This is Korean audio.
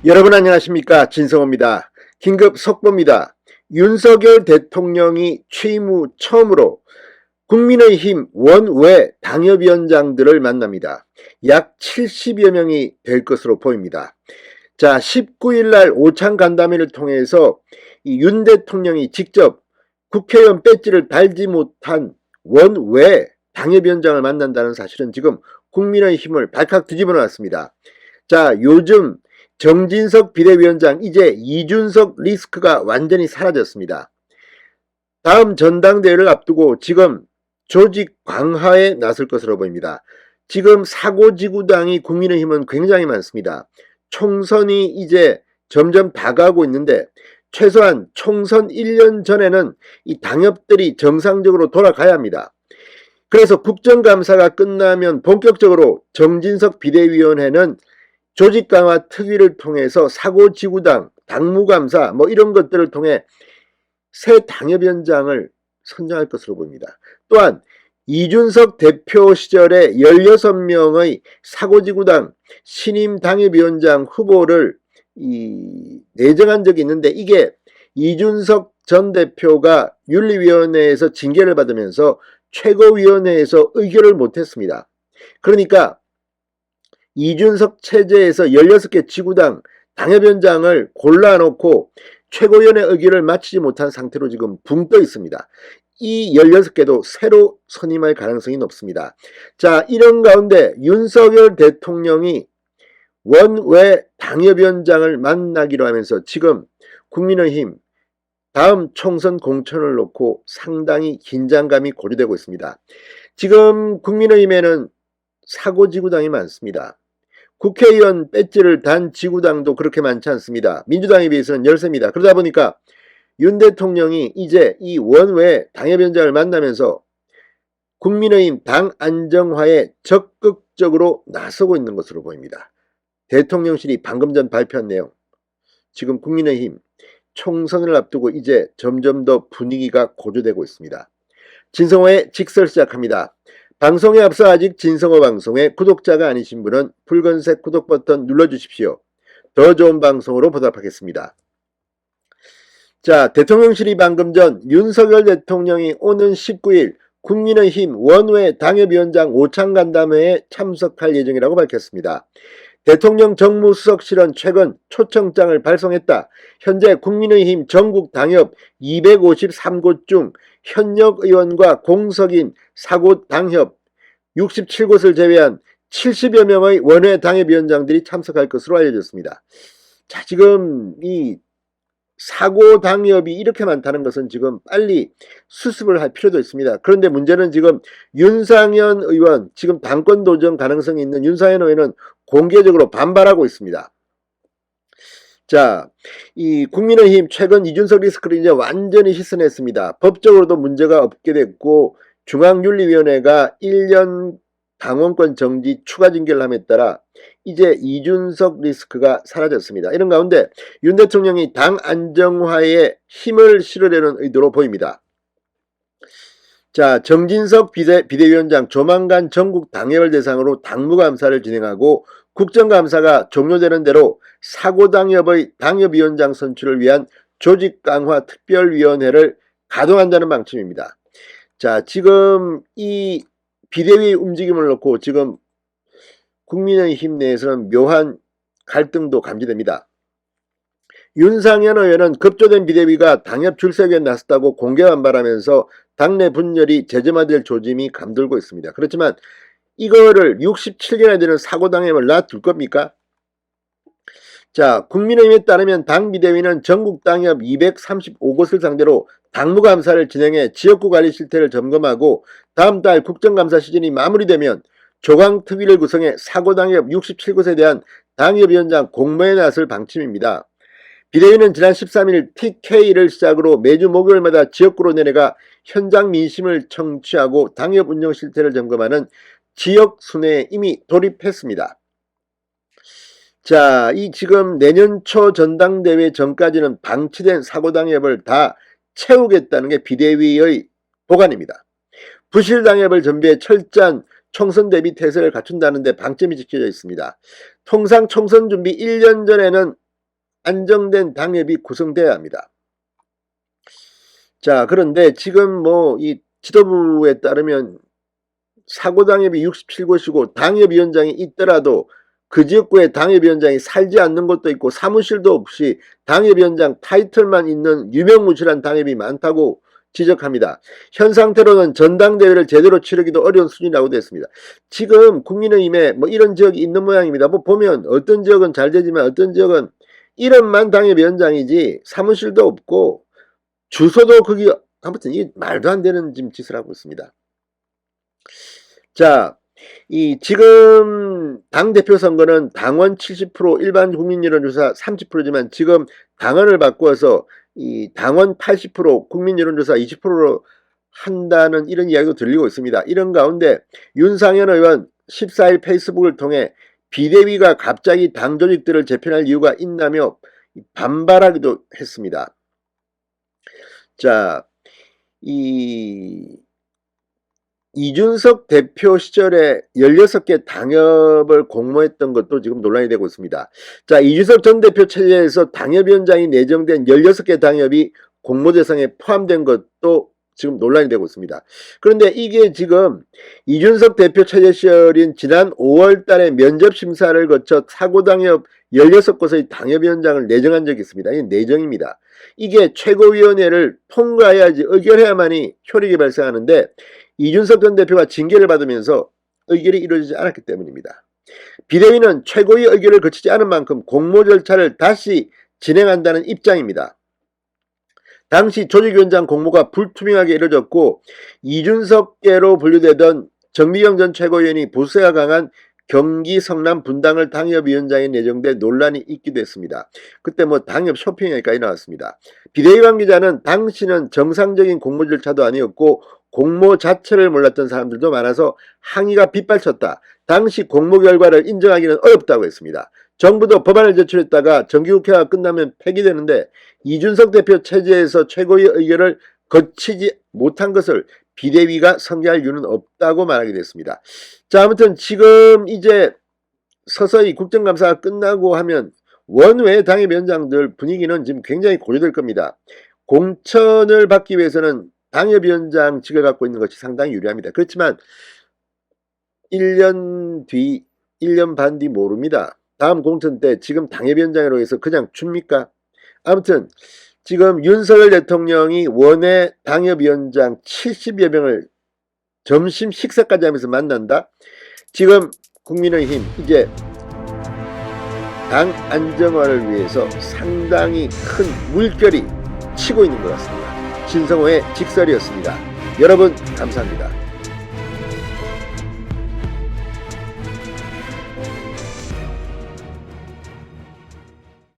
여러분 안녕하십니까, 진성호입니다. 긴급 속보입니다. 윤석열 대통령이 취임 후 처음으로 국민의힘 원외 당협위원장들을 만납니다. 약 70여 명이 될 것으로 보입니다. 자, 19일 날 오찬 간담회를 통해서 이 윤 대통령이 직접 국회의원 배지를 달지 못한 원외 당협위원장을 만난다는 사실은 지금 국민의힘을 발칵 뒤집어 놨습니다. 자, 요즘 정진석 비대위원장, 이제 이준석 리스크가 완전히 사라졌습니다. 다음 전당대회를 앞두고 지금 조직 강화에 나설 것으로 보입니다. 지금 사고지구당이 국민의힘은 굉장히 많습니다. 총선이 이제 점점 다가오고 있는데 최소한 총선 1년 전에는 이 당협들이 정상적으로 돌아가야 합니다. 그래서 국정감사가 끝나면 본격적으로 정진석 비대위원회는 조직 강화 특위를 통해서 사고지구당, 당무감사 이런 것들을 통해 새 당협위원장을 선정할 것으로 보입니다. 또한 이준석 대표 시절에 16명의 사고지구당 신임 당협위원장 후보를 내정한 적이 있는데, 이게 이준석 전 대표가 윤리위원회에서 징계를 받으면서 최고위원회에서 의결을 못했습니다. 그러니까 이준석 체제에서 16개 지구당 당협위원장을 골라놓고 최고위원회 의결을 마치지 못한 상태로 지금 붕 떠 있습니다. 이 16개도 새로 선임할 가능성이 높습니다. 자, 이런 가운데 윤석열 대통령이 원외 당협위원장을 만나기로 하면서 지금 국민의힘 다음 총선 공천을 놓고 상당히 긴장감이 고조되고 있습니다. 지금 국민의힘에는 사고지구당이 많습니다. 국회의원 배지를 단 지구당도 그렇게 많지 않습니다. 민주당에 비해서는 열세입니다. 그러다 보니까 윤 대통령이 이제 이 원외 당협위원장을 만나면서 국민의힘 당 안정화에 적극적으로 나서고 있는 것으로 보입니다. 대통령실이 방금 전 발표한 내용, 지금 국민의힘 총선을 앞두고 이제 점점 더 분위기가 고조되고 있습니다. 진성호의 직설 시작합니다. 방송에 앞서 아직 진성호 방송의 구독자가 아니신 분은 붉은색 구독 버튼 눌러주십시오. 더 좋은 방송으로 보답하겠습니다. 자, 대통령실이 방금 전 윤석열 대통령이 오는 19일 국민의힘 원외 당협위원장 오찬 간담회에 참석할 예정이라고 밝혔습니다. 대통령 정무수석실은 최근 초청장을 발송했다. 현재 국민의힘 전국 당협 253곳 중 현역 의원과 공석인 사곳 당협 67곳을 제외한 70여 명의 원외 당협위원장들이 참석할 것으로 알려졌습니다. 자, 지금 이 사고 당협이 이렇게 많다는 것은 지금 빨리 수습을 할 필요도 있습니다. 그런데 문제는 지금 윤상현 의원, 지금 당권 도전 가능성이 있는 윤상현 의원은 공개적으로 반발하고 있습니다. 자, 이 국민의힘 최근 이준석 리스크를 이제 완전히 씻어냈습니다. 법적으로도 문제가 없게 됐고 중앙윤리위원회가 1년 당원권 정지 추가 징계를 함에 따라 이제 이준석 리스크가 사라졌습니다. 이런 가운데 윤 대통령이 당 안정화에 힘을 실으려는 의도로 보입니다. 자, 정진석 비대위원장 조만간 전국 당협을 대상으로 당무감사를 진행하고 국정감사가 종료되는 대로 사고당협의 당협위원장 선출을 위한 조직강화 특별위원회를 가동한다는 방침입니다. 자, 지금 이 비대위 움직임을 놓고 지금 국민의힘 내에서는 묘한 갈등도 감지됩니다. 윤상현 의원은 급조된 비대위가 당협 출석에 나섰다고 공개 반발하면서 당내 분열이 재점화될 조짐이 감돌고 있습니다. 그렇지만 이거를 67개나 되는 사고당협을 놔둘 겁니까? 자, 국민의힘에 따르면 당 비대위는 전국 당협 235곳을 상대로 당무감사를 진행해 지역구 관리 실태를 점검하고 다음 달 국정감사 시즌이 마무리되면 조강특위를 구성해 사고당협 67곳에 대한 당협위원장 공모에 나설 방침입니다. 비대위는 지난 13일 TK를 시작으로 매주 목요일마다 지역구로 내려가 현장 민심을 청취하고 당협 운영 실태를 점검하는 지역 순회에 이미 돌입했습니다. 자, 이 지금 내년 초 전당대회 전까지는 방치된 사고당협을 다 채우겠다는 게 비대위의 보관입니다. 부실당협을 전비해 철저한 총선 대비 태세를 갖춘다는 데 방점이 찍혀져 있습니다. 통상 총선 준비 1년 전에는 안정된 당협이 구성돼야 합니다. 자, 그런데 지금 이 지도부에 따르면 사고당협이 67곳이고 당협위원장이 있더라도 그 지역구에 당협위원장이 살지 않는 곳도 있고 사무실도 없이 당협위원장 타이틀만 있는 유명무실한 당협이 많다고 지적합니다. 현 상태로는 전당대회를 제대로 치르기도 어려운 수준이라고 됐습니다. 지금 국민의힘에 이런 지역이 있는 모양입니다. 보면 어떤 지역은 잘 되지만 어떤 지역은 이름만 당협위원장이지 사무실도 없고 주소도 거기 아무튼 이 말도 안 되는 지금 짓을 하고 있습니다. 자, 지금 당대표 선거는 당원 70%, 일반 국민 여론조사 30%지만 지금 당원을 바꾸어서 당원 80%, 국민 여론조사 20%로 한다는 이런 이야기도 들리고 있습니다. 이런 가운데 윤상현 의원 14일 페이스북을 통해 비대위가 갑자기 당 조직들을 재편할 이유가 있나며 반발하기도 했습니다. 자, 이준석 대표 시절에 16개 당협을 공모했던 것도 지금 논란이 되고 있습니다. 자, 이준석 전 대표 체제에서 당협위원장이 내정된 16개 당협이 공모 대상에 포함된 것도 지금 논란이 되고 있습니다. 그런데 이게 지금 이준석 대표 체제 시절인 지난 5월 달에 면접 심사를 거쳐 사고당협 16곳의 당협위원장을 내정한 적이 있습니다. 이게 내정입니다. 이게 최고위원회를 통과해야지 의결해야만이 효력이 발생하는데 이준석 전 대표가 징계를 받으면서 의결이 이루어지지 않았기 때문입니다. 비대위는 최고위 의결을 거치지 않은 만큼 공모 절차를 다시 진행한다는 입장입니다. 당시 조직위원장 공모가 불투명하게 이루어졌고 이준석계로 분류되던 정미경 전 최고위원이 보수가 강한 경기 성남 분당을 당협위원장에 내정돼 논란이 있기도 했습니다. 그때 당협 쇼핑회까지 나왔습니다. 비대위 관계자는 당시는 정상적인 공모 절차도 아니었고 공모 자체를 몰랐던 사람들도 많아서 항의가 빗발쳤다. 당시 공모 결과를 인정하기는 어렵다고 했습니다. 정부도 법안을 제출했다가 정기국회가 끝나면 폐기되는데 이준석 대표 체제에서 최고위 의결을 거치지 못한 것을 비대위가 성기할 이유는 없다고 말하게 됐습니다. 자, 아무튼 지금 이제 서서히 국정감사가 끝나고 하면 원외 당협위원장들 분위기는 지금 굉장히 고조될 겁니다. 공천을 받기 위해서는 당협위원장직을 갖고 있는 것이 상당히 유리합니다. 그렇지만 1년 뒤, 1년 반 뒤 모릅니다. 다음 공천 때 지금 당협위원장으로 해서 그냥 줍니까? 아무튼 지금 윤석열 대통령이 원외 당협위원장 70여 명을 점심 식사까지 하면서 만난다? 지금 국민의힘 이제 당 안정화를 위해서 상당히 큰 물결이 치고 있는 것 같습니다. 신성호의 직설이었습니다. 여러분 감사합니다.